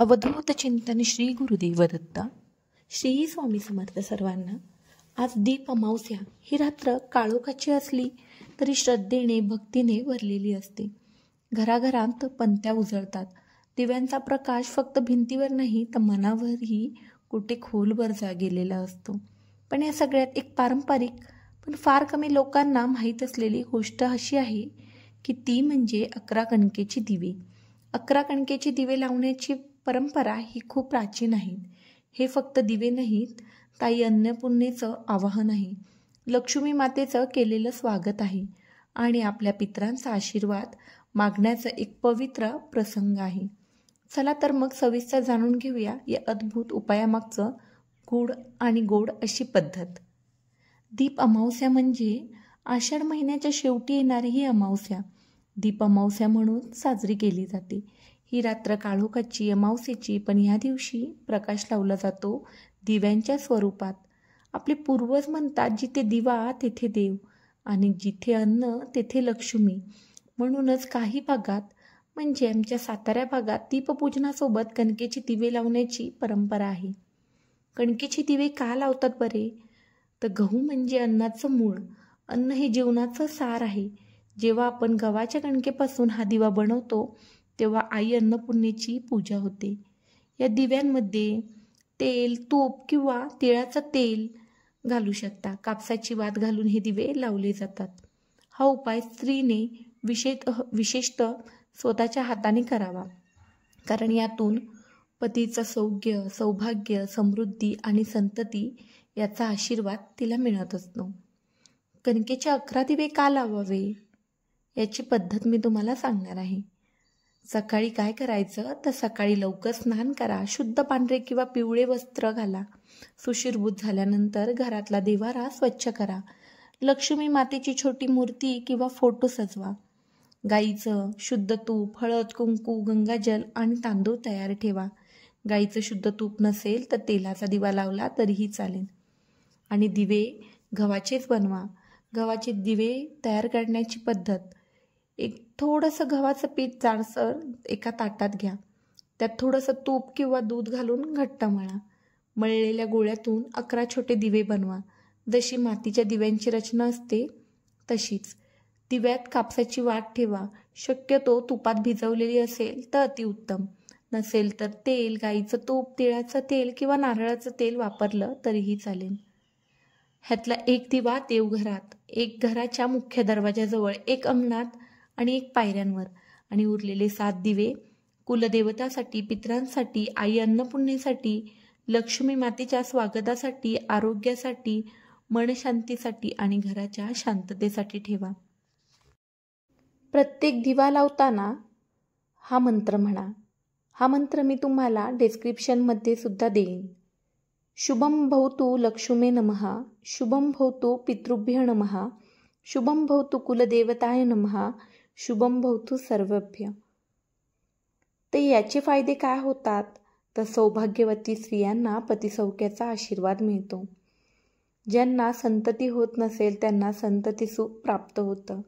अवधूत चिंतन श्री गुरुदेव दत्त. श्री स्वामी समर्थ सर्वांना. आज दीप अमावस्या ही रात्र काळोखाची असली तरी श्रद्धेने भक्तीने भरलेली असते. घराघरात पंत्या उजळतात. दिव्यांचा प्रकाश फक्त भिंतीवर नाही तर मनावरही कुठे खोलवर गेलेला असतो. पण या सगळ्यात एक पारंपरिक पण फार कमी लोकांना माहीत असलेली गोष्ट अशी आहे की ती म्हणजे 11 कणकेची दिवे. 11 कणकेची दिवे लावण्याची परंपरा ही खूप प्राचीन आहे. हे फक्त दिवे नाहीत, ताई अन्नपूर्णेचं आवाहन आहे. लक्ष्मी मातेचं केलेलं स्वागत आहे आणि आपल्या पितरांचा आशीर्वाद मागण्याचा एक पवित्र प्रसंग आहे. चला तर मग सविस्तर जाणून घेऊया या अद्भुत उपायामागचं गूढ आणि गोड अशी पद्धत. दीप अमावस्या म्हणजे आषाढ महिन्याच्या शेवटी येणारी ही अमावस्या दीप अमावस्या म्हणून साजरी केली जाते. ही रात्र काळोखाची अमावस्येची, पण या दिवशी प्रकाश लावला जातो दिव्यांच्या स्वरूपात. आपले पूर्वज म्हणतात, जिथे दिवा तेथे देव आणि जिथे अन्न तेथे लक्ष्मी. म्हणूनच काही भागात म्हणजे आमच्या सातारा भागात दीपपूजनासोबत कणकेची दिवे लावण्याची परंपरा आहे. कणकेची दिवे का लावतात बरे? तर गहू म्हणजे अन्नाचं मूळ. अन्न हे जीवनाचं सार आहे. जेव्हा आपण गव्हाच्या कणकेपासून हा दिवा बनवतो तेव्हा आई अन्नपूर्णेची पूजा होते. या दिव्यांमध्ये तेल, तूप किंवा तिळाचं तेल घालू शकता. कापसाची वात घालून हे दिवे लावले जातात. हा उपाय स्त्रीने विशेषतः स्वतःच्या हाताने करावा, कारण यातून पतीचं सौभाग्य, समृद्धी आणि संतती याचा आशीर्वाद तिला मिळत असतो. कणकेचे 11 दिवे का लावावे याची पद्धत मी तुम्हाला सांगणार आहे. सकाळी काय करायचं तर सकाळी लवकर स्नान करा. शुद्ध पांढरे किंवा पिवळे वस्त्र घाला. सुशीरभूत झाल्यानंतर घरातला देवारा स्वच्छ करा. लक्ष्मी मातेची छोटी मूर्ती किंवा फोटो सजवा. गाईचं शुद्ध तूप, हळद, कुंकू, गंगाजल आणि तांदूळ तयार ठेवा. गाईचं शुद्ध तूप नसेल तर तेलाचा दिवा लावला तरीही चालेल. आणि दिवे गव्हाचेच बनवा. गव्हाचे दिवे तयार करण्याची पद्धत: एक थोडंसं गव्हाचं पीठ जाडसर एका ताटात घ्या. त्यात थोडंसं तूप किंवा दूध घालून घट्ट मळा. मळलेल्या गोळ्यातून 11 छोटे दिवे बनवा. जशी मातीच्या दिव्यांची रचना असते तशीच. दिव्यात कापसाची वात ठेवा. शक्यतो तुपात भिजवलेली असेल तर अतिउत्तम. नसेल तर तेल, गाईचं तूप, तिळाचं तेल किंवा नारळाचं तेल वापरलं तरीही चालेल. ह्यातला एक दिवा देवघरात, एक घराच्या मुख्य दरवाजाजवळ, एक अंगणात आणि एक पायऱ्यांवर, आणि उरलेले 7 दिवे कुलदेवतासाठी, पितरांसाठी, आई अन्नपूर्णेसाठी, लक्ष्मी मातेच्या स्वागतासाठी, आरोग्यासाठी, मनशांतीसाठी आणि घराच्या शांततेसाठी ठेवा. प्रत्येक दिवा लावताना हा मंत्र म्हणा. हा मंत्र मी तुम्हाला डिस्क्रिप्शनमध्ये सुद्धा देईन. शुभम भवतु लक्ष्मे नमः, शुभम भवतु पितृभ्य नमः, शुभम भवतु कुलदेवताय नमः, शुभम भवतु सर्वभ्य. तर याचे फायदे काय होतात? तर सौभाग्यवती स्त्रियांना पतिसौख्याचा आशीर्वाद मिळतो. ज्यांना संतती होत नसेल त्यांना संतती सुख प्राप्त होतं.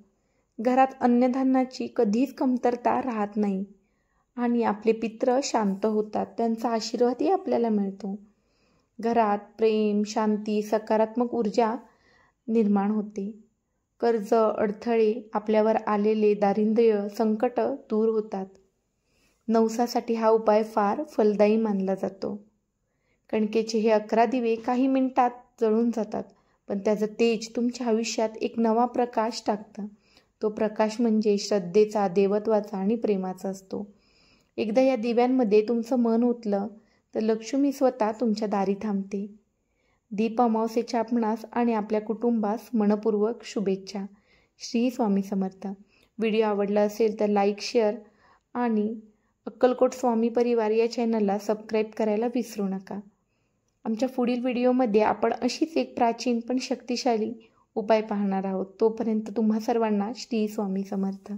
घरात अन्नधान्याची कधीच कमतरता राहत नाही आणि आपले पित्र शांत होतात. त्यांचा आशीर्वादही आपल्याला मिळतो. घरात प्रेम, शांती, सकारात्मक ऊर्जा निर्माण होते. कर्ज, अडथळे, आपल्यावर आलेले दारिद्र्य, संकट दूर होतात. नवसासाठी हा उपाय फार फलदायी मानला जातो. कणकेचे हे 11 दिवे काही मिनिटात जळून जातात, पण त्याचं तेज तुमच्या आयुष्यात एक नवा प्रकाश टाकतं. तो प्रकाश म्हणजे श्रद्धेचा, देवत्वाचा आणि प्रेमाचा असतो. एकदा या दिव्यांमध्ये तुमचं मन ओतलं तर लक्ष्मी स्वतः तुमच्या दारी थांबते. दीप अमावस्येच्या आपणास आणि आपल्या कुटुंबास मनपूर्वक शुभेच्छा. श्री स्वामी समर्थ. व्हिडिओ आवडला असेल तर लाईक, शेअर आणि अक्कलकोट स्वामी परिवार या चॅनलला सबस्क्राईब करायला विसरू नका. आमच्या पुढील व्हिडिओमध्ये आपण अशीच एक प्राचीन पण शक्तिशाली उपाय पाहणार आहोत. तोपर्यंत तुम्हा सर्वांना श्री स्वामी समर्थ.